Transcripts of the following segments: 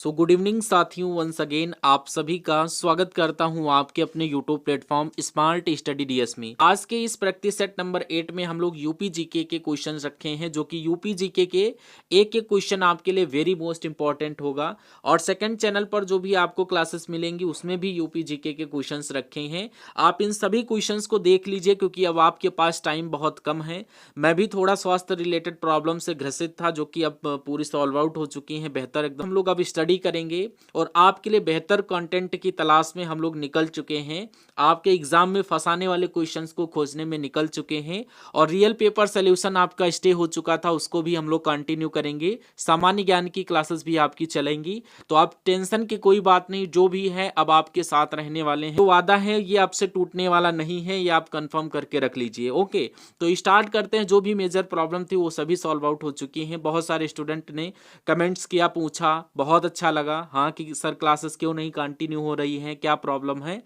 Good evening साथियों, once again आप सभी का स्वागत करता हूं आपके अपने YouTube platform smart study DS में। आज के इस प्रैक्टिस सेट नंबर 8 में हम लोग यूपी जीके के क्वेश्चंस रखे हैं, जो कि यूपी जीके के एक एक क्वेश्चन आपके लिए वेरी मोस्ट इंपॉर्टेंट होगा। और सेकंड चैनल पर जो भी आपको क्लासेस मिलेंगी उसमें भी यूपी जीके के क्वेश्चंस रखे हैं। आप इन सभी क्वेश्चंस को देख लीजिए, क्योंकि अब आपके पास टाइम बहुत कम है। मैं भी थोड़ा स्वास्थ्य रिलेटेड प्रॉब्लम से ग्रसित था, जो कि अब पूरी सॉल्व आउट हो चुकी हैं, बेहतर एकदम। हम लोग अब स्टडी करेंगे और आपके लिए बेहतर कंटेंट की तलाश में हम लोग निकल चुके हैं। आपके एग्जाम में फंसाने वाले क्वेश्चंस को खोजने में निकल चुके हैं, और रियल पेपर सॉल्यूशन आपका स्टे हो चुका था, उसको भी हम लोग कंटिन्यू करेंगे। सामान्य ज्ञान की क्लासेस भी आपकी चलेंगी, तो आप टेंशन की कोई बात नहीं। जो भी है अब आपके साथ रहने वाले हैं, तो वादा है ये आपसे टूटने वाला नहीं है, ये आप कंफर्म करके रख लीजिए। ओके, तो स्टार्ट करते हैं। जो भी मेजर प्रॉब्लम थी वो सभी सॉल्व आउट हो चुकी हैं। बहुत सारे स्टूडेंट ने कमेंट्स किया, पूछा, बहुत अच्छा लगा। हाँ कि सर क्लासेस क्यों नहीं कंटिन्यू हो रही हैं, क्या प्रॉब्लम है।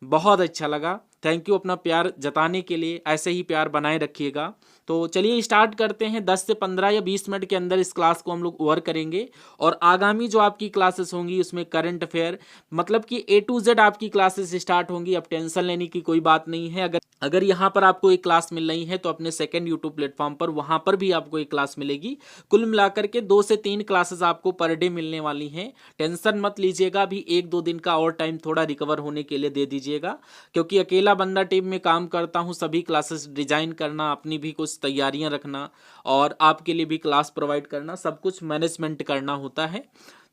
बहुत अच्छा लगा, थैंक यू अपना प्यार जताने के लिए। ऐसे ही प्यार बनाए रखिएगा। तो चलिए स्टार्ट करते हैं। 10 से 15 या 20 मिनट के अंदर इस क्लास को हम लोग ओवर करेंगे, और आगामी जो आपकी क्लासेस होंगी उसमें करंट अफेयर, मतलब कि A to Z आपकी क्लासेस स्टार्ट होंगी। अब टेंशन लेने की कोई बात नहीं है। अगर यहाँ पर आपको एक क्लास मिल रही है तो अपने सेकंड यूट्यूब प्लेटफॉर्म पर वहां पर भी आपको एक क्लास मिलेगी। कुल मिलाकर के 2 से 3 क्लासेस आपको पर डे मिलने वाली हैं। टेंशन मत लीजिएगा, अभी 1-2 दिन का और टाइम थोड़ा रिकवर होने के लिए दे दीजिएगा, क्योंकि अकेला बंदा टीम में काम करता हूँ। सभी क्लासेस डिजाइन करना, अपनी भी कुछ तैयारियां रखना, और आपके लिए भी क्लास प्रोवाइड करना, सब कुछ मैनेजमेंट करना होता है।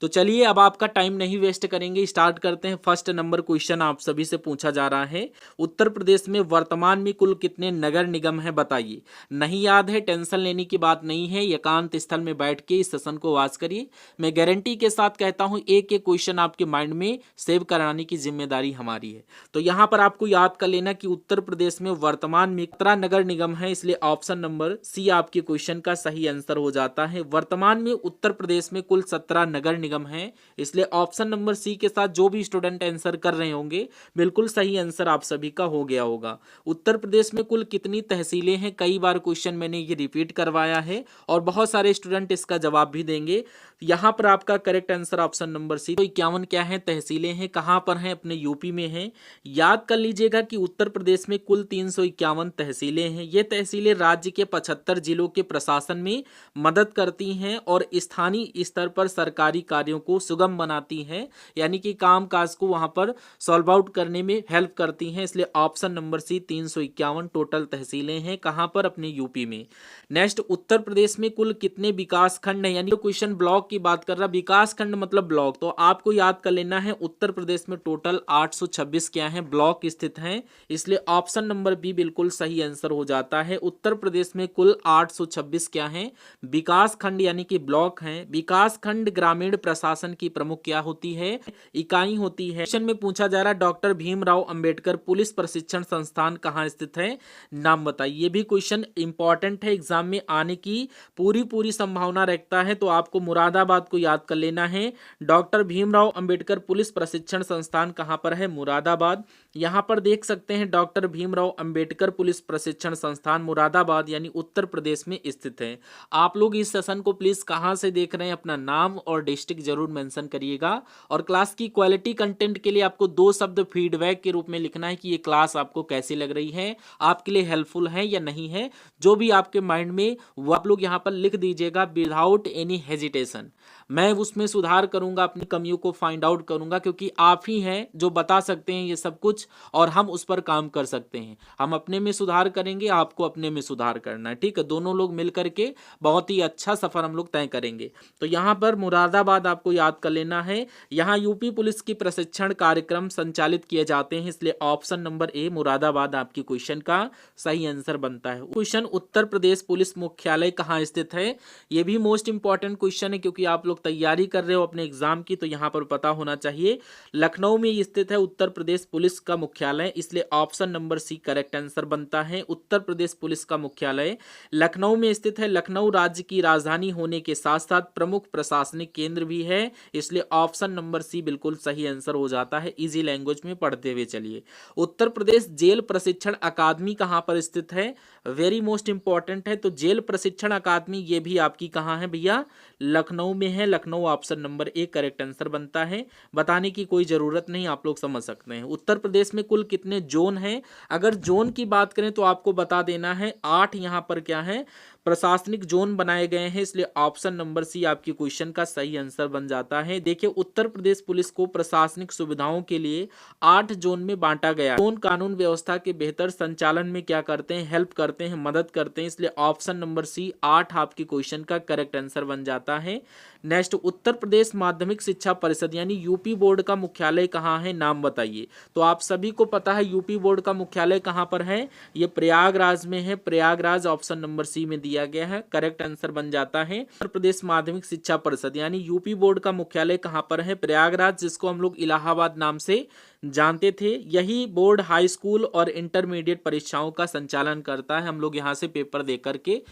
तो चलिए अब आपका टाइम नहीं वेस्ट करेंगे, स्टार्ट करते हैं। फर्स्ट नंबर क्वेश्चन आप सभी से पूछा जा रहा है, उत्तर प्रदेश में वर्तमान में कुल कितने नगर निगम हैं बताइए। नहीं याद है, टेंशन लेने की बात नहीं है। एकांत स्थल में बैठ के इस सेशन को वॉच करिए। मैं गारंटी के साथ कहता हूं, एक एक क्वेश्चन आपके माइंड में सेव कराने की जिम्मेदारी हमारी है। तो यहां पर आपको याद कर लेना कि उत्तर प्रदेश में वर्तमान में 17 नगर निगम है, इसलिए ऑप्शन नंबर सी आपके क्वेश्चन का सही आंसर हो जाता है। वर्तमान में उत्तर प्रदेश में कुल 17 नगर निगम है, इसलिए ऑप्शन नंबर सी के साथ जो भी स्टूडेंट आंसर कर रहे होंगे, बिल्कुल सही आंसर आप सभी का हो गया होगा। उत्तर प्रदेश में कुल कितनी तहसीलें हैं, कई बार क्वेश्चन मैंने ये रिपीट करवाया है, और बहुत सारे स्टूडेंट इसका जवाब भी देंगे। यहां पर आपका correct answer option number C. तो 51 क्या है, तहसीलें हैं। कहां पर हैं, अपने यूपी में हैं। याद कर लीजिएगा कि उत्तर प्रदेश में कुल 351 तहसीलें हैं। ये तहसीलें राज्य के 75 जिलों के प्रशासन में मदद करती हैं, और स्थानीय स्तर पर सरकारी कार्यों को सुगम बनाती हैं, यानी कि काम काज को वहां पर सॉल्व आउट करने में हेल्प करती हैं। इसलिए ऑप्शन नंबर सी 351 टोटल तहसीलें हैं। कहां पर, अपने यूपी में। नेक्स्ट, उत्तर प्रदेश में कुल कितने विकास खंड हैं, यानी क्वेश्चन ब्लॉक की बात कर रहा, विकास खंड मतलब ब्लॉक, तो आपको याद कर लेना है उत्तर प्रदेश में टोटल 826 क्या है, ब्लॉक स्थित हैं। इसलिए ऑप्शन नंबर बी बिल्कुल सही आंसर हो जाता है। उत्तर प्रदेश में कुल 826 क्या है, विकास खंड यानी कि ब्लॉक हैं। विकास खंड ग्रामीण प्रशासन की प्रमुख क्या होती है, इकाई होती है। क्वेश्चन में पूछा जा रहा है, डॉक्टर भीमराव अंबेडकर पुलिस प्रशिक्षण संस्थान कहाँ स्थित है, नाम बताइए। ये भी क्वेश्चन इंपॉर्टेंट है, एग्जाम में आने की पूरी संभावना रखता है। तो आपको मुरादाबाद को याद कर लेना है। डॉक्टर भीमराव अंबेडकर पुलिस प्रशिक्षण संस्थान कहाँ पर है, मुरादाबाद। यहाँ पर देख सकते हैं डॉक्टर भीमराव अंबेडकर पुलिस प्रशिक्षण संस्थान मुरादाबाद यानी उत्तर प्रदेश में स्थित है। आप लोग इस सेशन को प्लीज कहाँ से देख रहे हैं, अपना नाम और डिस्ट्रिक्ट जरूर मेंशन करिएगा। और क्लास की क्वालिटी कंटेंट के लिए आपको 2 शब्द फीडबैक के रूप में लिखना है कि ये क्लास आपको कैसी लग रही है, आपके लिए हेल्पफुल है या नहीं है। जो भी आपके माइंड में वो आप लोग यहाँ पर लिख दीजिएगा विदाउट एनी हेजिटेशन। मैं उसमें सुधार करूंगा, अपनी कमियों को फाइंड आउट करूंगा, क्योंकि आप ही हैं जो बता सकते हैं ये सब कुछ, और हम उस पर काम कर सकते हैं। हम अपने में सुधार करेंगे, आपको अपने में सुधार करना है, ठीक है। दोनों लोग मिल करके बहुत ही अच्छा सफर हम लोग तय करेंगे। तो यहाँ पर मुरादाबाद आपको याद कर लेना है। यहाँ यूपी पुलिस की प्रशिक्षण कार्यक्रम संचालित किए जाते हैं, इसलिए ऑप्शन नंबर ए मुरादाबाद आपकी क्वेश्चन का सही आंसर बनता है। क्वेश्चन, उत्तर प्रदेश पुलिस मुख्यालय कहाँ स्थित है। ये भी मोस्ट इंपॉर्टेंट क्वेश्चन है, क्योंकि आप लोग तैयारी कर रहे हो अपने एग्जाम की, तो यहाँ पर पता होना चाहिए। लखनऊ में स्थित है उत्तर प्रदेश पुलिस का मुख्यालय, इसलिए option number C correct answer बनता है। उत्तर प्रदेश पुलिस का मुख्यालय लखनऊ में स्थित है। लखनऊ राज्य की राजधानी होने के साथ साथ प्रमुख प्रशासनिक केंद्र भी है, इसलिए ऑप्शन नंबर सी बिल्कुल सही आंसर हो जाता है। इजी लैंग्वेज में पढ़ते हुए चलिए। उत्तर प्रदेश जेल प्रशिक्षण अकादमी कहां पर स्थित है, वेरी मोस्ट इंपॉर्टेंट है। तो जेल प्रशिक्षण अकादमी ये भी आपकी कहां है भैया, लखनऊ में है। Lucknow option number A correct answer बनता है। बताने की कोई जरूरत नहीं, आप लोग समझ सकते हैं। उत्तर प्रदेश में कुल कितने जोन हैं? अगर जोन की बात करें तो आपको बता देना है 8 यहाँ पर क्या है प्रशासनिक जोन बनाए गए हैं, इसलिए ऑप्शन नंबर सी आपकी क्वेश्चन का सही आंसर बन जाता है। देखिए उत्तर प्रदेश पुलिस को प्रशासनिक सुविधाओं के लिए 8 जोन में बांटा गया है। जोन कानून व्यवस्था के बेहतर संचालन में क्या करते हैं, हेल्प करते हैं, मदद करते हैं, इसलिए ऑप्शन नंबर सी 8 आपकी क्वेश्चन का करेक्ट आंसर बन जाता है। नेक्स्ट, उत्तर प्रदेश माध्यमिक शिक्षा परिषद यानी यूपी बोर्ड का मुख्यालय कहाँ है, नाम बताइए। तो आप सभी को पता है यूपी बोर्ड का मुख्यालय कहाँ पर है, ये प्रयागराज में है। प्रयागराज ऑप्शन नंबर सी में दिया गया है, करेक्ट आंसर बन जाता है। उत्तर प्रदेश माध्यमिक शिक्षा परिषद यानी यूपी बोर्ड का मुख्यालय कहाँ पर है, प्रयागराज, जिसको हम लोग इलाहाबाद नाम से जानते थे। यही बोर्ड हाई स्कूल और इंटरमीडिएट परीक्षाओं का संचालन करता है। हम लोग यहाँ से पेपर दे करके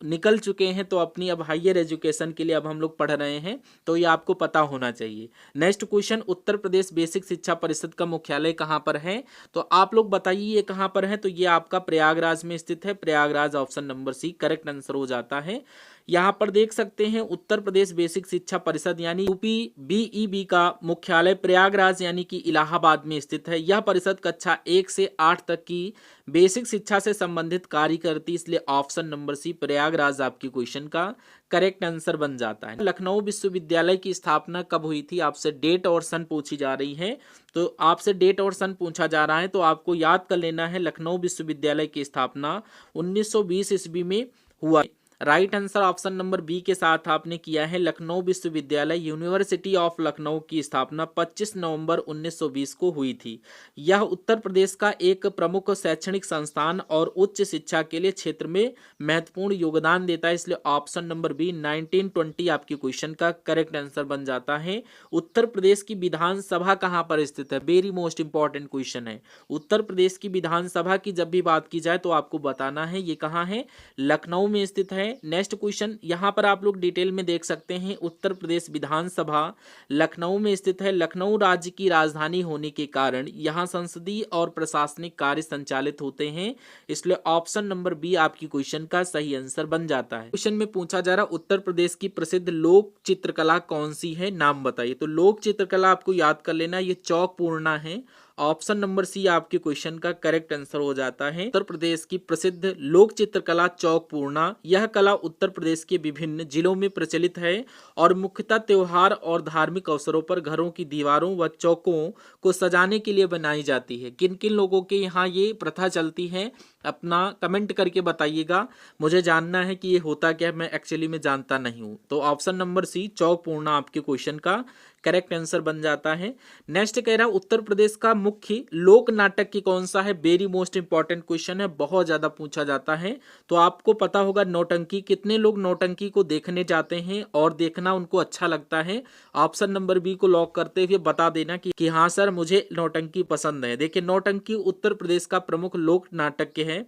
निकल चुके हैं, तो अपनी अब हायर एजुकेशन के लिए अब हम लोग पढ़ रहे हैं, तो ये आपको पता होना चाहिए। Next question, Uttar Pradesh basic शिक्षा परिषद का मुख्यालय कहाँ पर है, तो आप लोग बताइए ये कहाँ पर है। तो ये आपका प्रयागराज में स्थित है। Prayagraj option number C correct answer हो जाता है। यहाँ पर देख सकते हैं उत्तर प्रदेश बेसिक शिक्षा परिषद यानी यूपी बीईबी का मुख्यालय प्रयागराज यानी कि इलाहाबाद में स्थित है। यह परिषद कक्षा 1 से 8 तक की बेसिक शिक्षा से संबंधित कार्य करती, इसलिए ऑप्शन नंबर सी प्रयागराज आपकी क्वेश्चन का करेक्ट आंसर बन जाता है। लखनऊ विश्वविद्यालय की स्थापना कब हुई थी, आपसे डेट और सन पूछी जा रही है। तो आपसे डेट और सन पूछा जा रहा है तो आपको याद कर लेना है लखनऊ विश्वविद्यालय की स्थापना 1920 ईस्वी में हुआ। Right answer option number B के साथ आपने किया है। लखनऊ विश्वविद्यालय यूनिवर्सिटी ऑफ लखनऊ की स्थापना 25 नवंबर 1920 को हुई थी। यह उत्तर प्रदेश का एक प्रमुख शैक्षणिक संस्थान और उच्च शिक्षा के लिए क्षेत्र में महत्वपूर्ण योगदान देता है, इसलिए ऑप्शन नंबर बी 1920 आपकी क्वेश्चन का करेक्ट आंसर बन जाता है। उत्तर प्रदेश की विधानसभा कहाँ पर स्थित है, वेरी मोस्ट इंपॉर्टेंट क्वेश्चन है। उत्तर प्रदेश की विधानसभा की जब भी बात की जाए तो आपको बताना है ये कहाँ है, लखनऊ में स्थित है। नेक्स्ट क्वेश्चन, यहां पर आप लोग डिटेल में देख सकते हैं उत्तर प्रदेश विधानसभा लखनऊ में स्थित है। लखनऊ राज्य की राजधानी होने के कारण यहां संसदीय और प्रशासनिक कार्य संचालित होते हैं, इसलिए ऑप्शन नंबर बी आपकी क्वेश्चन का सही आंसर बन जाता है। क्वेश्चन में पूछा जा रहा उत्तर प्रदेश की प्रसिद्ध लोक चित्रकला कौन सी है, नाम बताइए। तो लोक चित्रकला आपको याद कर लेना, ये चौक पूर्णा है। ऑप्शन नंबर सी आपके क्वेश्चन का करेक्ट आंसर हो जाता है। उत्तर प्रदेश की प्रसिद्ध लोक चित्रकला चौक पूर्णा, यह कला उत्तर प्रदेश के विभिन्न जिलों में प्रचलित है और मुख्यतः त्योहार और धार्मिक अवसरों पर घरों की दीवारों व चौकों को सजाने के लिए बनाई जाती है। किन किन लोगों के यहाँ ये प्रथा चलती है, अपना कमेंट करके बताइएगा, मुझे जानना है कि ये होता क्या है, मैं एक्चुअली में जानता नहीं हूँ। तो ऑप्शन नंबर सी चौक पूर्णा आपके क्वेश्चन का करेक्ट आंसर बन जाता है। नेक्स्ट कह रहा उत्तर प्रदेश का मुख्य लोक नाटक की कौन सा है, वेरी मोस्ट इंपॉर्टेंट क्वेश्चन है, बहुत ज्यादा पूछा जाता है। तो आपको पता होगा नौटंकी, कितने लोग नौटंकी को देखने जाते हैं और देखना उनको अच्छा लगता है। ऑप्शन नंबर बी को लॉक करते हुए बता देना कि हाँ सर मुझे नौटंकी पसंद है। देखिए नौटंकी उत्तर प्रदेश का प्रमुख लोक नाटक है।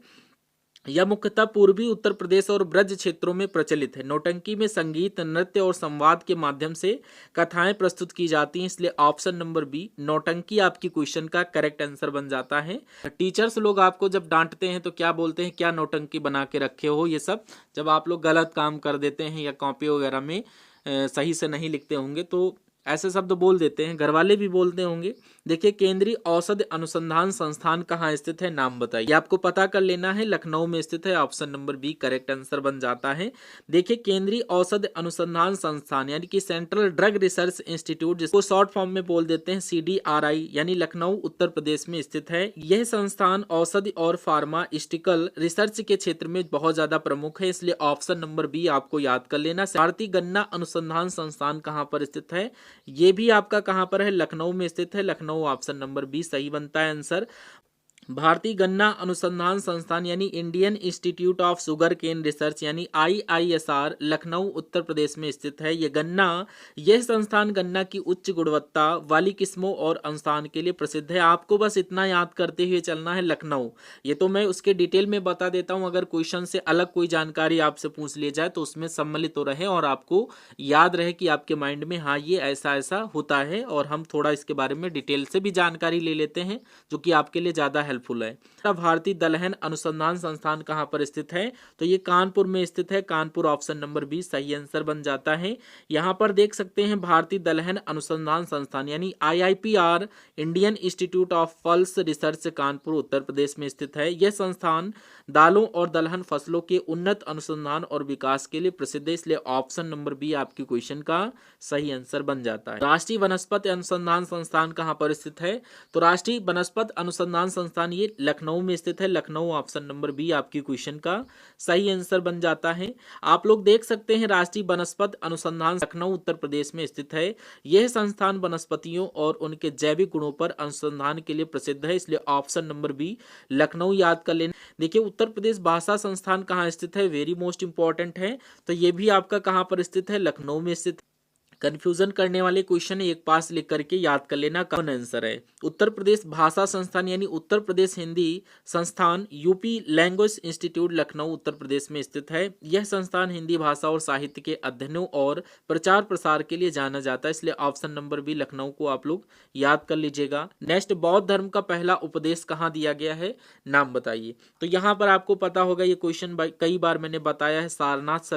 यह मुख्यतः पूर्वी उत्तर प्रदेश और ब्रज क्षेत्रों में प्रचलित है। नौटंकी में संगीत, नृत्य और संवाद के माध्यम से कथाएं प्रस्तुत की जाती हैं, इसलिए ऑप्शन नंबर बी नौटंकी आपकी क्वेश्चन का करेक्ट आंसर बन जाता है। टीचर्स लोग आपको जब डांटते हैं तो क्या बोलते हैं, क्या नौटंकी बना के रखे हो, ये सब जब आप लोग गलत काम कर देते हैं या कॉपी वगैरह में सही से नहीं लिखते होंगे तो ऐसे शब्द बोल देते हैं, घर वाले भी बोलते होंगे। देखिए केंद्रीय औषध अनुसंधान संस्थान कहाँ स्थित है, नाम बताइए। आपको पता कर लेना है, लखनऊ में स्थित है। Option number B correct answer बन जाता है। देखिए केंद्रीय औषध अनुसंधान संस्थान यानी कि सेंट्रल ड्रग रिसर्च इंस्टीट्यूट, जिसको शॉर्ट फॉर्म में बोल देते हैं CDRI, यानी लखनऊ उत्तर प्रदेश में स्थित है। यह संस्थान औषधि और फार्मास्यूटिकल रिसर्च के क्षेत्र में बहुत ज्यादा प्रमुख है, इसलिए ऑप्शन नंबर बी आपको याद कर लेना। भारतीय गन्ना अनुसंधान संस्थान कहाँ पर स्थित है, ये भी आपका कहां पर है, लखनऊ में स्थित है। लखनऊ ऑप्शन नंबर बी सही बनता है आंसर। भारतीय गन्ना अनुसंधान संस्थान यानी Indian institute of sugarcane research यानी IISR लखनऊ उत्तर प्रदेश में स्थित है। यह संस्थान गन्ना की उच्च गुणवत्ता वाली किस्मों और अनुसंधान के लिए प्रसिद्ध है। आपको बस इतना याद करते हुए चलना है लखनऊ। ये तो मैं उसके डिटेल में बता देता हूँ, अगर क्वेश्चन से अलग कोई जानकारी आपसे पूछ ली जाए तो उसमें सम्मिलित हो रहे और आपको याद रहे कि आपके माइंड में हाँ ये ऐसा ऐसा होता है। और हम थोड़ा इसके बारे में डिटेल से भी जानकारी ले लेते हैं जो कि आपके लिए ज़्यादा हेल्प हेल्पफुल है। भारतीय दलहन अनुसंधान संस्थान कहाँ पर स्थित है, तो ये कानपुर में स्थित है। कानपुर ऑप्शन नंबर बी सही आंसर बन जाता है। यहाँ पर देख सकते हैं भारतीय दलहन अनुसंधान संस्थान यानी IIPR Indian institute of pulse research Kanpur Uttar Pradesh में स्थित है। यह संस्थान दालों और दलहन फसलों के उन्नत अनुसंधान और विकास के लिए प्रसिद्ध है, इसलिए ऑप्शन नंबर बी आपके क्वेश्चन का सही आंसर बन जाता है। राष्ट्रीय वनस्पति अनुसंधान संस्थान कहाँ पर स्थित है, तो राष्ट्रीय वनस्पति अनुसंधान संस्थान ये लखनऊ में स्थित है। लखनऊ ऑप्शन नंबर बी आपकी क्वेश्चन का सही आंसर बन जाता है। आप लोग देख सकते हैं राष्ट्रीय वनस्पति अनुसंधान लखनऊ उत्तर प्रदेश में स्थित है। यह संस्थान वनस्पतियों और उनके जैविक गुणों पर अनुसंधान के लिए प्रसिद्ध है, इसलिए ऑप्शन नंबर बी लखनऊ याद कर लेना। देखिए उत्तर प्रदेश भाषा संस्थान कहाँ स्थित है, वेरी मोस्ट इंपॉर्टेंट है, तो ये भी आपका कहाँ पर स्थित है, लखनऊ में स्थित। कंफ्यूजन करने वाले क्वेश्चन एक पास लिख करके याद कर लेना कौन आंसर है। उत्तर प्रदेश भाषा संस्थान यानी उत्तर प्रदेश हिंदी संस्थान UP language institute Lucknow Uttar Pradesh में स्थित है। यह संस्थान हिंदी भाषा और साहित्य के अध्ययनों और प्रचार प्रसार के लिए जाना जाता है, इसलिए ऑप्शन नंबर बी लखनऊ को आप लोग याद कर लीजिएगा। नेक्स्ट, बौद्ध धर्म का पहला उपदेश कहाँ दिया गया है, नाम बताइए। तो यहाँ पर आपको पता होगा ये क्वेश्चन कई बार मैंने बताया है, सारनाथ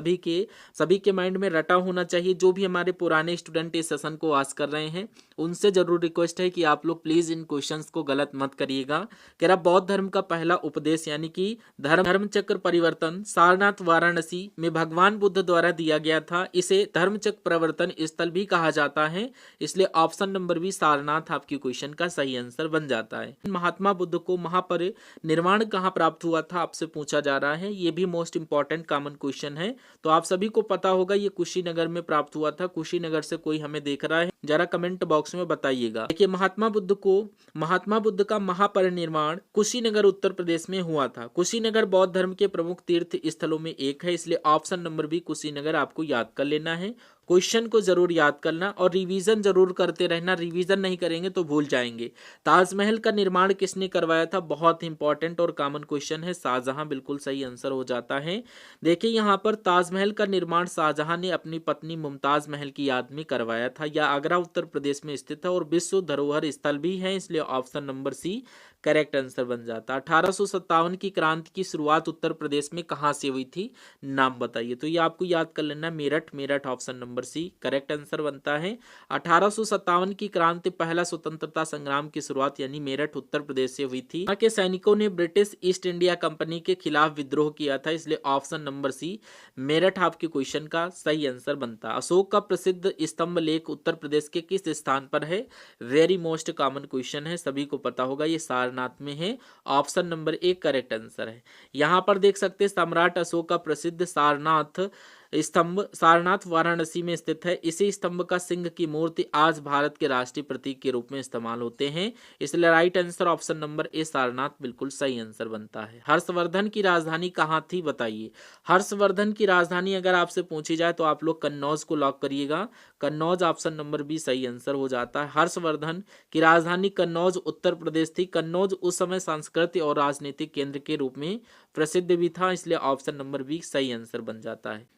सभी के माइंड में रटा होना चाहिए। जो भी हमारे पुराने स्टूडेंट इस सेशन को आस कर रहे हैं उनसे जरूर रिक्वेस्ट है कि आप लोग प्लीज इन क्वेश्चंस को गलत मत करिएगा। कह रहा बौद्ध धर्म का पहला उपदेश यानी कि धर्म चक्र परिवर्तन सारनाथ वाराणसी में भगवान बुद्ध द्वारा दिया गया था। इसे धर्म चक्र परिवर्तन स्थल भी कहा जाता है, इसलिए ऑप्शन नंबर बी सारनाथ आपकी क्वेश्चन का सही आंसर बन जाता है। महात्मा बुद्ध को महापरिनिर्वाण कहाँ प्राप्त हुआ था, आपसे पूछा जा रहा है। ये भी मोस्ट इंपॉर्टेंट कॉमन क्वेश्चन है, तो आप सभी को पता होगा ये कुशीनगर में प्राप्त हुआ था। कुशीनगर से कोई हमें देख रहा है जरा कमेंट बॉक्स में बताइएगा। देखिए महात्मा बुद्ध का महापरिनिर्वाण कुशीनगर उत्तर प्रदेश में हुआ था। कुशीनगर बौद्ध धर्म के प्रमुख तीर्थ स्थलों में एक है, इसलिए ऑप्शन नंबर बी कुशीनगर आपको याद कर लेना है। क्वेश्चन को जरूर याद करना और रिवीजन जरूर करते रहना, रिवीजन नहीं करेंगे तो भूल जाएंगे। ताजमहल का निर्माण किसने करवाया था, बहुत इंपॉर्टेंट और कॉमन क्वेश्चन है, शाहजहां बिल्कुल सही आंसर हो जाता है। देखिए यहाँ पर ताजमहल का निर्माण शाहजहां ने अपनी पत्नी मुमताज महल की याद में करवाया था। यह आगरा उत्तर प्रदेश में स्थित है और विश्व धरोहर स्थल भी है, इसलिए option number C correct answer बन जाता। 1857 की क्रांति की शुरुआत उत्तर प्रदेश में कहां से हुई थी, नाम बताइए। तो ये आपको याद कर लेना, Meerut option number C correct answer बनता है। 1857 की क्रांति पहला स्वतंत्रता संग्राम की शुरुआत यानी मेरठ उत्तर प्रदेश से हुई थी। यहाँ के सैनिकों ने ब्रिटिश ईस्ट इंडिया कंपनी के खिलाफ विद्रोह किया था, इसलिए ऑप्शन नंबर सी मेरठ आपके क्वेश्चन का सही आंसर बनता। अशोक का प्रसिद्ध स्तंभ लेख उत्तर प्रदेश के किस स्थान पर है, वेरी मोस्ट कॉमन क्वेश्चन है, सभी को पता होगा, ये सारनाथ में है। Option number A correct answer है। यहां पर देख सकते हैं सम्राट अशोक का प्रसिद्ध सारनाथ स्तंभ सारनाथ वाराणसी में स्थित है। इसी स्तंभ का सिंह की मूर्ति आज भारत के राष्ट्रीय प्रतीक के रूप में इस्तेमाल होते हैं, इसलिए right answer option number A Sarnath बिल्कुल सही आंसर बनता है। हर्षवर्धन की राजधानी कहाँ थी बताइए। हर्षवर्धन की राजधानी अगर आपसे पूछी जाए तो आप लोग कन्नौज को लॉक करिएगा। कन्नौज ऑप्शन नंबर बी सही आंसर हो जाता है। हर्षवर्धन की राजधानी कन्नौज उत्तर प्रदेश थी। कन्नौज उस समय सांस्कृतिक और राजनीतिक केंद्र के रूप में प्रसिद्ध भी था, इसलिए ऑप्शन नंबर बी सही आंसर बन जाता है।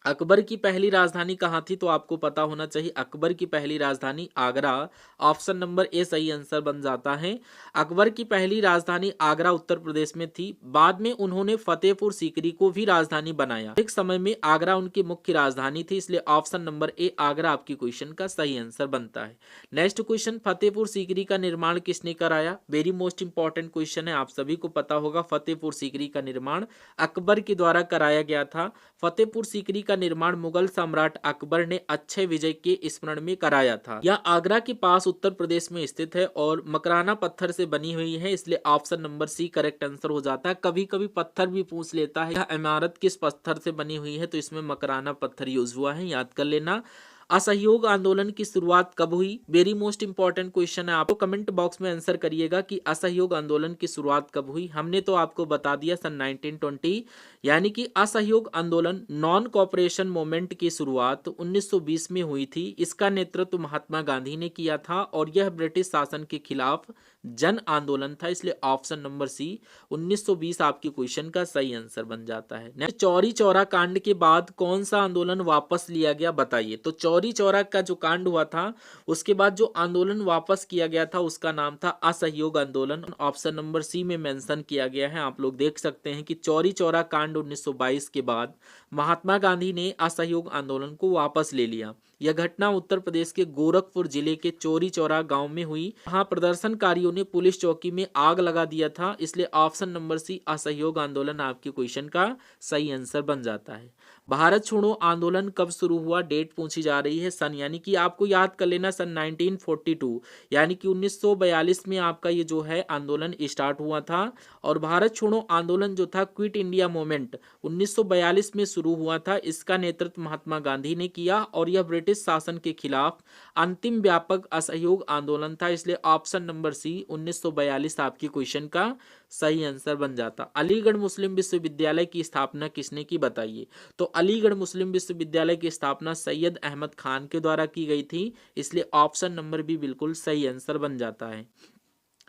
अकबर की पहली राजधानी कहाँ थी, तो आपको पता होना चाहिए अकबर की पहली राजधानी आगरा, ऑप्शन नंबर ए सही आंसर बन जाता है। अकबर की पहली राजधानी आगरा उत्तर प्रदेश में थी। बाद में उन्होंने फतेहपुर सीकरी को भी राजधानी बनाया। एक समय में आगरा उनकी मुख्य राजधानी थी, इसलिए ऑप्शन नंबर ए आगरा आपकी क्वेश्चन का सही आंसर बनता है। नेक्स्ट क्वेश्चन, फतेहपुर सीकरी का निर्माण किसने कराया, वेरी मोस्ट इंपॉर्टेंट क्वेश्चन है, आप सभी को पता होगा फतेहपुर सीकरी का निर्माण अकबर के द्वारा कराया गया था। फतेहपुर सीकरी का निर्माण मुगल सम्राट अकबर ने अक्षय विजय के स्मरण में कराया था। यह आगरा के पास उत्तर प्रदेश में स्थित है और मकराना पत्थर से बनी हुई है, इसलिए option number C correct answer हो जाता है। कभी कभी पत्थर भी पूछ लेता है, यह इमारत किस पत्थर से बनी हुई है, तो इसमें मकराना पत्थर यूज हुआ है, याद कर लेना। असहयोग आंदोलन की शुरुआत कब हुई, वेरी मोस्ट इंपॉर्टेंट क्वेश्चन है, आपको कमेंट बॉक्स में आंसर करिएगा कि असहयोग आंदोलन की शुरुआत कब हुई। हमने तो आपको बता दिया सन 1920, यानी कि असहयोग आंदोलन नॉन कॉपरेशन मूवमेंट की शुरुआत 1920 में हुई थी। इसका नेतृत्व महात्मा गांधी ने किया था और यह ब्रिटिश शासन के खिलाफ जन आंदोलन था, इसलिए ऑप्शन नंबर सी 1920 आपके क्वेश्चन का सही आंसर बन जाता है। चौरी चौरा कांड के बाद कौन सा आंदोलन वापस लिया गया बताइए। तो चौरी चौरा का जो कांड हुआ था उसके बाद जो आंदोलन वापस किया गया था उसका नाम था असहयोग आंदोलन। ऑप्शन नंबर सी में मेंशन किया गया है। आप लोग देख सकते हैं कि चौरी चौरा कांड 1922 के बाद महात्मा गांधी ने असहयोग आंदोलन को वापस ले लिया। यह घटना उत्तर प्रदेश के गोरखपुर जिले के चौरी चौरा गांव में हुई। वहां प्रदर्शनकारियों ने पुलिस चौकी में आग लगा दिया था, इसलिए ऑप्शन नंबर सी असहयोग आंदोलन आपके क्वेश्चन का सही आंसर बन जाता है। भारत छोड़ो आंदोलन कब शुरू हुआ, डेट पूछी जा रही है, सन, यानी कि आपको याद कर लेना सन 1942 यानी कि 1942 में आपका ये जो है आंदोलन स्टार्ट हुआ था। और भारत छोड़ो आंदोलन जो था क्विट इंडिया मूवमेंट 1942 में शुरू हुआ था। इसका नेतृत्व महात्मा गांधी ने किया और यह ब्रिटिश शासन के खिलाफ अंतिम व्यापक असहयोग आंदोलन था, इसलिए ऑप्शन नंबर सी 1942 आपकी क्वेश्चन का सही आंसर बन जाता। अलीगढ़ मुस्लिम विश्वविद्यालय की स्थापना किसने की, बताइए। तो अलीगढ़ मुस्लिम विश्वविद्यालय की स्थापना सैयद अहमद खान के द्वारा की गई थी, इसलिए ऑप्शन नंबर बी बिल्कुल सही आंसर बन जाता है।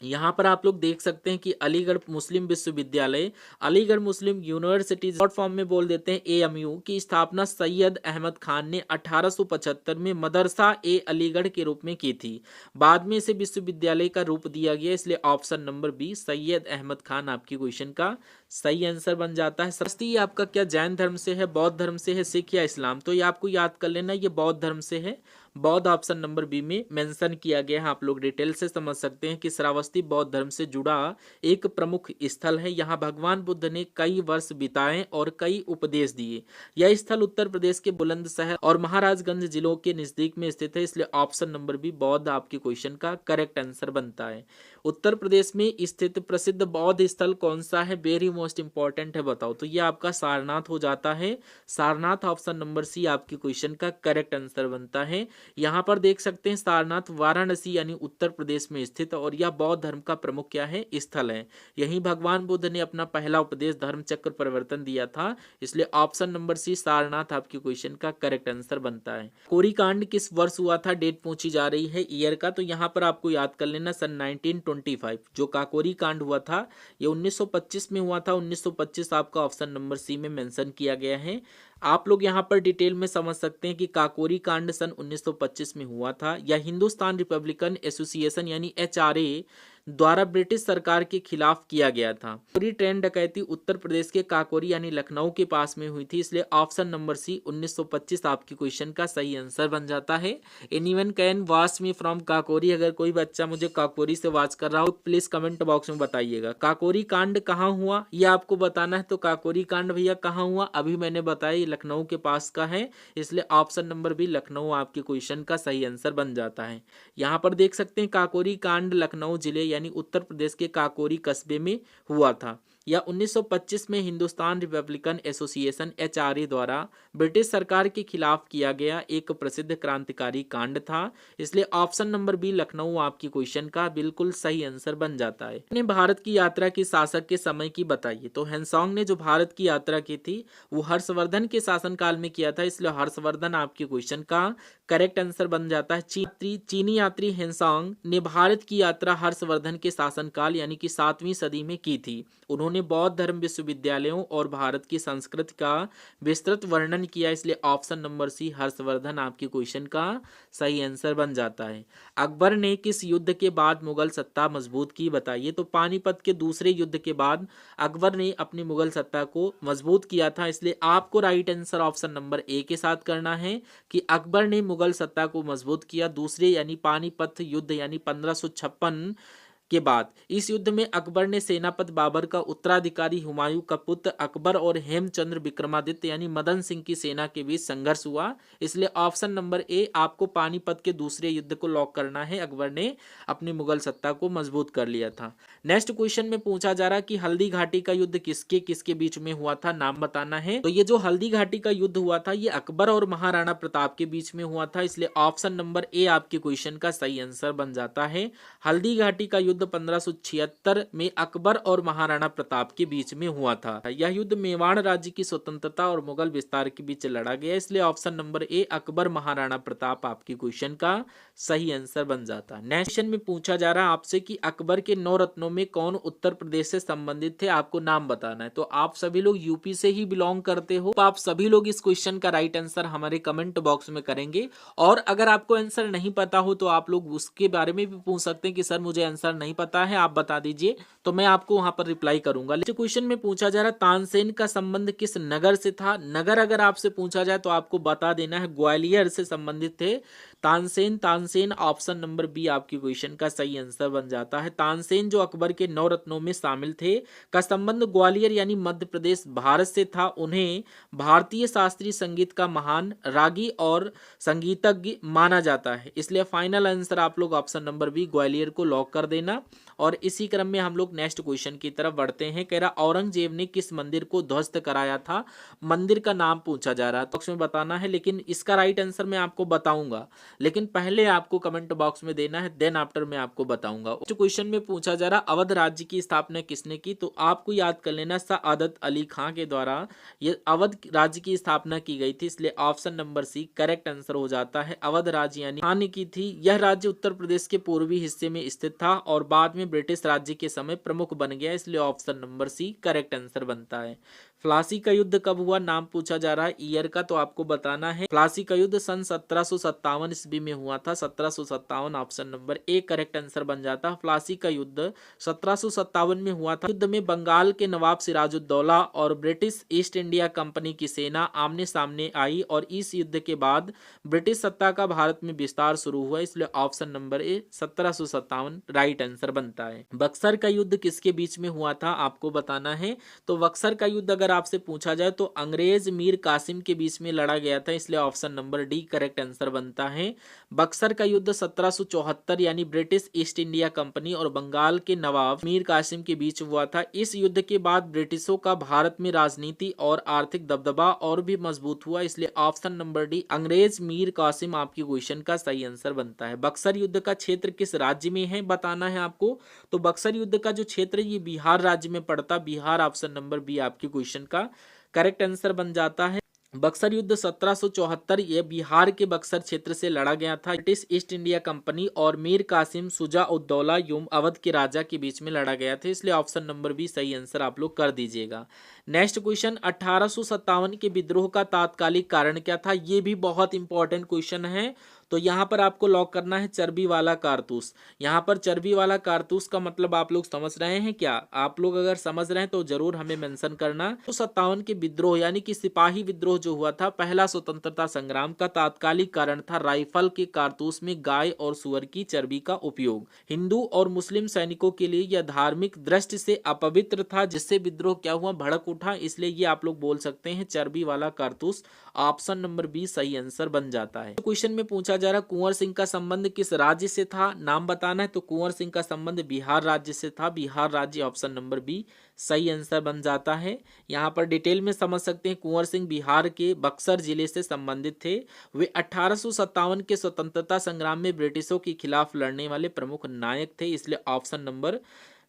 यहाँ पर आप लोग देख सकते हैं कि अलीगढ़ मुस्लिम विश्वविद्यालय, अलीगढ़ मुस्लिम यूनिवर्सिटी शॉर्ट फॉर्म में बोल देते हैं एएमयू, की स्थापना सैयद अहमद खान ने 1875 में मदरसा ए अलीगढ़ के रूप में की थी। बाद में इसे विश्वविद्यालय का रूप दिया गया, इसलिए option number B Syed Ahmad Khan आपकी क्वेश्चन का सही आंसर बन जाता है। सरस्वती ये आपका क्या जैन धर्म से है, बौद्ध धर्म से है, सिख या इस्लाम, तो ये आपको याद कर लेना, ये बौद्ध धर्म से है। बौद्ध ऑप्शन नंबर बी में मेंशन किया गया है। आप लोग डिटेल से समझ सकते हैं कि श्रावस्ती बौद्ध धर्म से जुड़ा एक प्रमुख स्थल है। यहाँ भगवान बुद्ध ने कई वर्ष बिताए और कई उपदेश दिए। यह स्थल उत्तर प्रदेश के बुलंदशहर और महाराजगंज जिलों के नजदीक में स्थित है, इसलिए ऑप्शन नंबर बी बौद्ध आपके क्वेश्चन का करेक्ट आंसर बनता है। उत्तर प्रदेश में स्थित प्रसिद्ध बौद्ध स्थल कौन सा है, वेरी मोस्ट इंपॉर्टेंट है, बताओ। तो ये आपका सारनाथ हो जाता है। सारनाथ ऑप्शन नंबर सी आपकी क्वेश्चन का करेक्ट आंसर बनता है। यहाँ पर देख सकते हैं सारनाथ वाराणसी यानी उत्तर प्रदेश में स्थित, और यह बौद्ध धर्म का प्रमुख क्या है, स्थल है। यहीं भगवान बुद्ध ने अपना पहला उपदेश धर्म चक्र परिवर्तन दिया था, इसलिए ऑप्शन नंबर सी सारनाथ आपकी क्वेश्चन का करेक्ट आंसर बनता है। कोरी कांड किस वर्ष हुआ था, डेट पूछी जा रही है ईयर का, तो यहाँ पर आपको याद कर लेना सन 1925 जो काकोरी कांड हुआ था ये 1925 में हुआ था। 1925 आपका ऑप्शन नंबर सी में मेंशन किया गया है। आप लोग यहाँ पर डिटेल में समझ सकते हैं कि काकोरी कांड सन 1925 में हुआ था। यह हिंदुस्तान रिपब्लिकन एसोसिएशन यानी HRA द्वारा ब्रिटिश सरकार के खिलाफ किया गया था। पूरी ट्रेन डकैती उत्तर प्रदेश के काकोरी यानी लखनऊ के पास में हुई थी, इसलिए ऑप्शन नंबर सी 1925 आपकी क्वेश्चन का सही आंसर बन जाता है। Anyone can watch me from Kakori, अगर कोई बच्चा मुझे काकोरी से वॉच कर रहा हो प्लीज कमेंट बॉक्स में बताइएगा। काकोरी कांड कहाँ हुआ ये आपको बताना है। तो काकोरी कांड भैया कहाँ हुआ, अभी मैंने बताया लखनऊ के पास का है, इसलिए ऑप्शन नंबर बी लखनऊ आपके क्वेश्चन का सही आंसर बन जाता है। यहाँ पर देख सकते हैं काकोरी कांड लखनऊ जिले यानी उत्तर प्रदेश के काकोरी कस्बे में हुआ था। यह 1925 में हिंदुस्तान रिपब्लिकन एसोसिएशन HRA द्वारा ब्रिटिश सरकार के खिलाफ किया गया एक प्रसिद्ध क्रांतिकारी कांड था, इसलिए ऑप्शन नंबर बी लखनऊ आपकी क्वेश्चन का बिल्कुल सही आंसर बन जाता है। अपने भारत की यात्रा की शासक के समय की बताइए। तो हेनसोंग ने जो भारत की यात्रा की थी वो हर्षवर्धन के शासनकाल में किया था, इसलिए हर्षवर्धन आपके क्वेश्चन का करेक्ट आंसर बन जाता है। चीनी यात्री हेनसोंग ने भारत की यात्रा हर्षवर्धन के शासनकाल यानी कि 7वीं सदी में की थी। उन्होंने बौद्ध धर्म विश्वविद्यालयों और भारत की संस्कृति का विस्तृत वर्णन किया, इसलिए ऑप्शन नंबर सी हर्षवर्धन आपके क्वेश्चन का सही आंसर बन जाता है। अकबर ने किस युद्ध के बाद मुगल सत्ता मजबूत की, बताइए। तो पानीपत के दूसरे युद्ध के बाद अकबर ने अपनी मुगल सत्ता को मजबूत किया था, इसलिए आपको right answer option number A के साथ करना है कि अकबर ने मुगल सत्ता को मजबूत किया दूसरे यानी पानीपत युद्ध यानी 1556 के बाद। इस युद्ध में अकबर ने सेनापति बाबर का उत्तराधिकारी हुमायूं का पुत्र अकबर और हेमचंद्र विक्रमादित्य यानी मदन सिंह की सेना के बीच संघर्ष हुआ, इसलिए ऑप्शन नंबर ए आपको पानीपत के दूसरे युद्ध को लॉक करना है। अकबर ने अपनी मुगल सत्ता को मजबूत कर लिया था। नेक्स्ट क्वेश्चन में पूछा जा रहा है कि हल्दी घाटी का युद्ध किसके किसके बीच में हुआ था, नाम बताना है। तो ये जो हल्दी घाटी का युद्ध हुआ था ये अकबर और महाराणा प्रताप के बीच में हुआ था, इसलिए ऑप्शन नंबर ए आपके क्वेश्चन का सही आंसर बन जाता है। हल्दी घाटी का युद्ध युद्ध 1576 में अकबर और महाराणा प्रताप के बीच में हुआ था। यह युद्ध मेवाड़ राज्य की स्वतंत्रता और मुगल विस्तार के बीच लड़ा गया, इसलिए option number A Akbar Maharana Pratap आपकी क्वेश्चन का सही आंसर बन जाता है। नेक्स्ट क्वेश्चन में पूछा जा रहा है आपसे कि अकबर के 9 रत्नों में कौन उत्तर प्रदेश से संबंधित थे, आपको नाम बताना है। तो आप सभी लोग यूपी से ही बिलोंग करते हो, तो आप सभी लोग इस क्वेश्चन का राइट आंसर हमारे कमेंट बॉक्स में करेंगे। और अगर आपको आंसर नहीं पता हो तो आप लोग उसके बारे में भी पूछ सकते हैं कि सर मुझे आंसर नहीं पता है, आप बता दीजिए, तो मैं आपको वहां पर रिप्लाई करूंगा। क्वेश्चन में पूछा जा रहा है तानसेन का संबंध किस नगर से था। नगर अगर आपसे पूछा जाए तो आपको बता देना है ग्वालियर से संबंधित थे Tansen. Tansen option number B आपकी क्वेश्चन का सही आंसर बन जाता है। तानसेन जो अकबर के 9 रत्नों में शामिल थे का संबंध ग्वालियर यानी मध्य प्रदेश भारत से था। उन्हें भारतीय शास्त्रीय संगीत का महान रागी और संगीतज्ञ माना जाता है, इसलिए फाइनल आंसर आप लोग ऑप्शन नंबर बी ग्वालियर को लॉक कर देना। और इसी क्रम में हम लोग नेक्स्ट क्वेश्चन की तरफ बढ़ते हैं। कह रहा औरंगजेब ने किस मंदिर को ध्वस्त कराया था, मंदिर का नाम पूछा जा रहा है, तो उसमें बताना है, लेकिन इसका राइट आंसर मैं आपको बताऊंगा, लेकिन पहले आपको कमेंट बॉक्स में देना है, देन आफ्टर मैं आपको बताऊंगा। जो क्वेश्चन में पूछा जा रहा अवध राज्य की स्थापना किसने की, तो आपको याद कर लेना सआदत अली खां के द्वारा ये अवध राज्य की स्थापना की गई थी, इसलिए option number C correct answer हो जाता है। अवध राज्य यानी खान ने की थी। यह राज्य उत्तर प्रदेश के पूर्वी हिस्से में स्थित था और बाद में ब्रिटिश राज्य के समय प्रमुख बन गया, इसलिए option number C correct answer बनता है। प्लासी का युद्ध कब हुआ, नाम पूछा जा रहा है ईयर का, तो आपको बताना है प्लासी का युद्ध सन 1757 ईस्वी में हुआ था। 1757 option number A correct answer बन जाता है। प्लासी का युद्ध 1757 में हुआ था। युद्ध में बंगाल के नवाब सिराजुद्दौला और ब्रिटिश ईस्ट इंडिया कंपनी की सेना आमने सामने आई और इस युद्ध के बाद ब्रिटिश सत्ता का भारत में विस्तार शुरू हुआ, इसलिए option number A 1757 right answer बनता है। बक्सर का युद्ध किसके बीच में हुआ था, आपको बताना है। तो बक्सर का युद्ध अगर आपसे पूछा जाए तो अंग्रेज मीर कासिम के बीच में लड़ा गया था, इसलिए option number D correct answer बनता है। बक्सर का युद्ध 1774 यानी ब्रिटिश ईस्ट इंडिया कंपनी और बंगाल के नवाब मीर कासिम के बीच हुआ था। इस युद्ध के बाद ब्रिटिशों का भारत में राजनीति और आर्थिक दबदबा और भी मजबूत हुआ, इसलिए ऑप्शन नंबर डी अंग्रेज मीर कासिम आपकी क्वेश्चन का सही आंसर बनता है। बक्सर युद्ध का क्षेत्र किस राज्य में है, बताना है आपको। तो बक्सर युद्ध का जो क्षेत्र ये बिहार राज्य में पड़ता, बिहार ऑप्शन नंबर बी आपकी क्वेश्चन का करेक्ट आंसर बन जाता है। बक्सर युद्ध 1774 ये बिहार के बक्सर क्षेत्र से लड़ा गया था। ब्रिटिश ईस्ट इंडिया कंपनी और मीर कासिम शुजा उद्दौला यूम अवध के राजा के बीच में लड़ा गया था, इसलिए ऑप्शन नंबर बी सही आंसर आप लोग कर दीजिएगा। नेक्स्ट क्वेश्चन 1857 के विद्रोह का तात्कालिक कारण क्या था, ये भी बहुत इंपॉर्टेंट क्वेश्चन है। तो यहाँ पर आपको लॉक करना है चर्बी वाला कारतूस। यहाँ पर चर्बी वाला कारतूस का मतलब आप लोग समझ रहे हैं क्या, आप लोग अगर समझ रहे हैं तो जरूर हमें मेंशन करना। तो 57 के विद्रोह यानी कि सिपाही विद्रोह जो हुआ था, पहला स्वतंत्रता संग्राम का तात्कालिक कारण था राइफल के कारतूस में गाय और सुअर की चर्बी का उपयोग। हिंदू और मुस्लिम सैनिकों के लिए यह धार्मिक दृष्टि से अपवित्र था, जिससे विद्रोह क्या हुआ, भड़क उठा, इसलिए ये आप लोग बोल सकते हैं चर्बी वाला कारतूस। ऑप्शन नंबर बी सही आंसर बन जाता है। क्वेश्चन में पूछा जा रहा कुंवर सिंह का संबंध किस राज्य से था, नाम बताना है। तो कुंवर सिंह का संबंध बिहार राज्य से था, बिहार राज्य ऑप्शन नंबर बी सही आंसर बन जाता है। यहाँ पर डिटेल में समझ सकते हैं कुंवर सिंह बिहार के बक्सर जिले से संबंधित थे। वे 1857 के स्वतंत्रता संग्राम में ब्रिटिशों के खिलाफ लड़ने वाले प्रमुख नायक थे, इसलिए ऑप्शन नंबर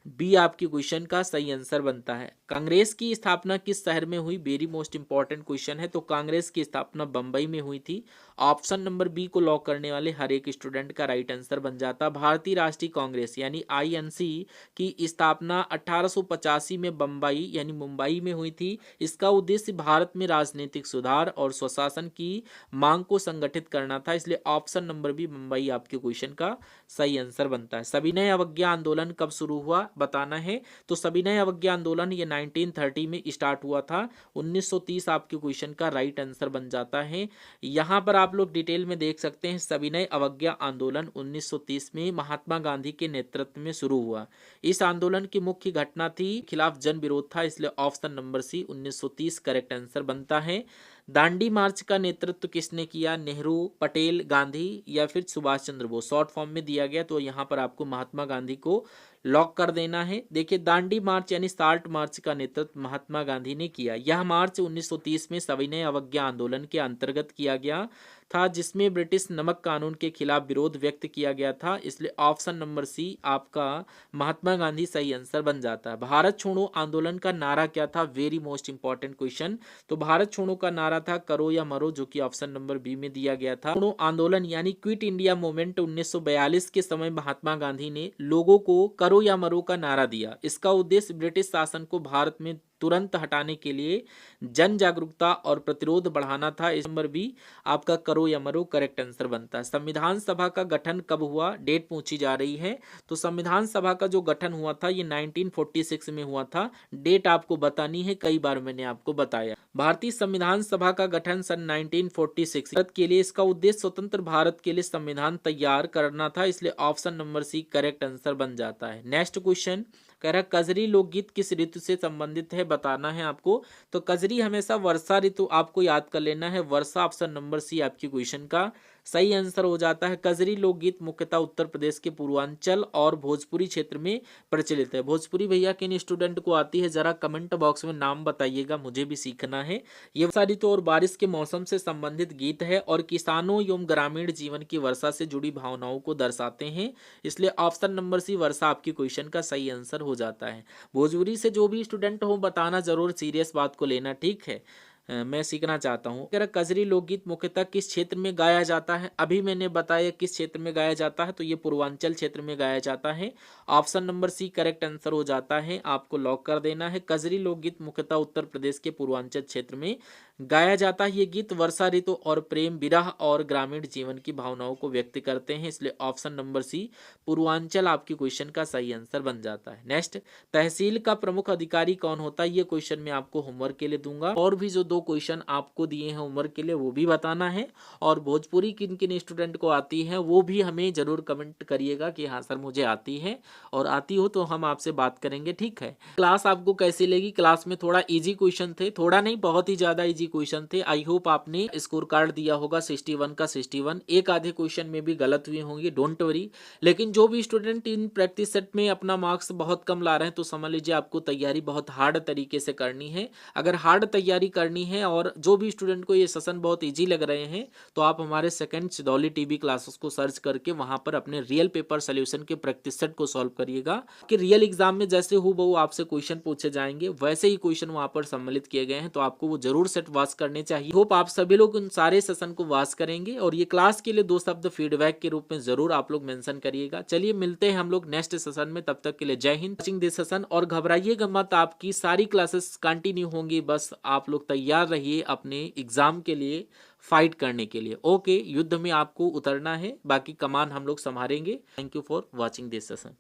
बी आपकी क्वेश्चन का सही आंसर बनता है। कांग्रेस की स्थापना किस शहर में हुई, वेरी मोस्ट इंपॉर्टेंट क्वेश्चन है। तो कांग्रेस की स्थापना बंबई में हुई थी, ऑप्शन नंबर बी को लॉक करने वाले हर एक स्टूडेंट का राइट आंसर बन जाता। भारतीय राष्ट्रीय कांग्रेस यानी आईएनसी की स्थापना 1885 में बंबई यानी मुंबई में हुई थी। इसका उद्देश्य भारत में राजनीतिक सुधार और स्वशासन की मांग को संगठित करना था, इसलिए ऑप्शन नंबर बी मुंबई आपके क्वेश्चन का सही आंसर बनता है। सविनय अवज्ञा आंदोलन कब शुरू हुआ, बताना है। तो सविनय अवज्ञा आंदोलन ये 1930 में स्टार्ट हुआ था। 1930 आपके क्वेश्चन का राइट आंसर बन जाता है। यहाँ पर आप लोग डिटेल में देख सकते हैं सविनय अवज्ञा आंदोलन 1930 में महात्मा गांधी के नेतृत्व में शुरू हुआ। इस आंदोलन की मुख्य घटना थी खिलाफ जन विरोध था, इसलिए option number C 1930 correct answer बनता है। दांडी मार्च का नेतृत्व किसने किया, नेहरू, पटेल, गांधी या फिर सुभाष चंद्र बोस, शॉर्ट फॉर्म में दिया गया, तो यहाँ पर आपको महात्मा गांधी को लॉक कर देना है। देखिए दांडी मार्च यानी साल्ट मार्च का नेतृत्व महात्मा गांधी ने किया। यह मार्च 1930 में सविनय अवज्ञा आंदोलन के अंतर्गत किया गया था जिसमें ब्रिटिश नमक कानून के खिलाफ विरोध व्यक्त किया गया था, इसलिए ऑप्शन नंबर सी आपका महात्मा गांधी सही आंसर बन जाता है। भारत छोड़ो आंदोलन का नारा क्या था? Very most important question. तो भारत छोड़ो का नारा था करो या मरो, जो कि ऑप्शन नंबर बी में दिया गया था। छोड़ो आंदोलन यानी क्विट इंडिया मूवमेंट 1942 के समय महात्मा गांधी ने लोगों को करो या मरो का नारा दिया। इसका उद्देश्य ब्रिटिश शासन को भारत में तुरंत हटाने के लिए जन जागरूकता और प्रतिरोध बढ़ाना था। इस नंबर बी आपका करो या मरो करेक्ट आंसर बनता है। संविधान सभा का गठन कब हुआ? डेट पूछी जा रही है। तो संविधान सभा का जो गठन हुआ था ये 1946 में हुआ था। डेट आपको बतानी है, कई बार मैंने आपको बताया। भारतीय संविधान सभा का गठन सन 1946 भारत के लिए, इसका उद्देश्य स्वतंत्र भारत के लिए संविधान तैयार करना था, इसलिए option number C correct answer बन जाता है। नेक्स्ट क्वेश्चन कह रहा कजरी लोकगीत किस ऋतु से संबंधित है, बताना है आपको। तो कजरी हमेशा वर्षा ऋतु आपको याद कर लेना है, वर्षा ऑप्शन नंबर सी आपकी क्वेश्चन का सही आंसर हो जाता है। कजरी लोकगीत मुख्यतः उत्तर प्रदेश के पूर्वांचल और भोजपुरी क्षेत्र में प्रचलित है। भोजपुरी भैया किन स्टूडेंट को आती है जरा कमेंट बॉक्स में नाम बताइएगा, मुझे भी सीखना है। ये वर्षा ऋतु और बारिश के मौसम से संबंधित गीत है और किसानों एवं ग्रामीण जीवन की वर्षा से जुड़ी भावनाओं को दर्शाते हैं, इसलिए ऑप्शन नंबर सी वर्षा आपकी क्वेश्चन का सही आंसर हो जाता है। भोजपुरी से जो भी स्टूडेंट हो बताना जरूर, सीरियस बात को लेना, ठीक है। मैं सीखना चाहता हूँ। अगर कजरी लोकगीत मुख्यतः किस क्षेत्र में गाया जाता है? अभी मैंने बताया किस क्षेत्र में गाया जाता है, तो ये पूर्वांचल क्षेत्र में गाया जाता है। Option number C correct answer हो जाता है, आपको लॉक कर देना है। कजरी लोकगीत मुख्यतः उत्तर प्रदेश के पूर्वांचल क्षेत्र में गाया जाता है। ये गीत वर्षा ऋतु और प्रेम, विरह और ग्रामीण जीवन की भावनाओं को व्यक्त करते हैं, इसलिए ऑप्शन नंबर सी पूर्वांचल आपकी क्वेश्चन का सही आंसर बन जाता है। नेक्स्ट, तहसील का प्रमुख अधिकारी कौन होता है? ये क्वेश्चन मैं आपको होमवर्क के लिए दूंगा, और भी जो 2 क्वेश्चन आपको दिए हैं होमवर्क के लिए वो भी बताना है। और भोजपुरी किन किन स्टूडेंट को आती है वो भी हमें जरूर कमेंट करिएगा कि हाँ सर मुझे आती है, और आती हो तो हम आपसे बात करेंगे, ठीक है। क्लास आपको कैसी लगी? क्लास में थोड़ा इजी क्वेश्चन थे, थोड़ा नहीं बहुत ही ज्यादा इजी क्वेश्चन थे। आई होप आपने स्कोर कार्ड दिया होगा 61 का 61, एक आधे क्वेश्चन में भी गलत हुए होंगे, डोंट वरी। लेकिन जो भी स्टूडेंट इन प्रैक्टिस सेट में अपना मार्क्स बहुत कम ला रहे हैं तो समझ लीजिए आपको तैयारी बहुत हार्ड तरीके से करनी है। अगर हार्ड तैयारी करनी है और जो भी स्टूडेंट को ये सेशन बहुत ईजी लग रहे हैं तो आप हमारे सेकंड सिदौली टीवी क्लासेस को सर्च करके वहां पर अपने रियल पेपर सोल्यूशन के प्रैक्टिस सेट को सॉल्व करिएगा कि रियल एग्जाम में जैसे हूबहू आपसे क्वेश्चन पूछे जाएंगे वैसे ही क्वेश्चन वहां पर सम्मिलित किए गए हैं, तो आपको वो जरूर सेट वॉच करने चाहिए। होप आप सभी लोग उन सारे सेशन को वॉच करेंगे, और ये क्लास के लिए 2 शब्द फीडबैक के रूप में जरूर आप लोग मेंशन करिएगा। चलिए मिलते हैं हम लोग नेक्स्ट सेशन में, तब तक के लिए जय हिंद। वॉचिंग दिस सेशन, और घबराइएगा मत, आपकी सारी क्लासेस कंटिन्यू होंगी, बस आप लोग तैयार रहिए अपने एग्जाम के लिए फाइट करने के लिए। ओके, युद्ध में आपको उतरना है, बाकी कमान हम लोग संभालेंगे। Thank you for watching this session.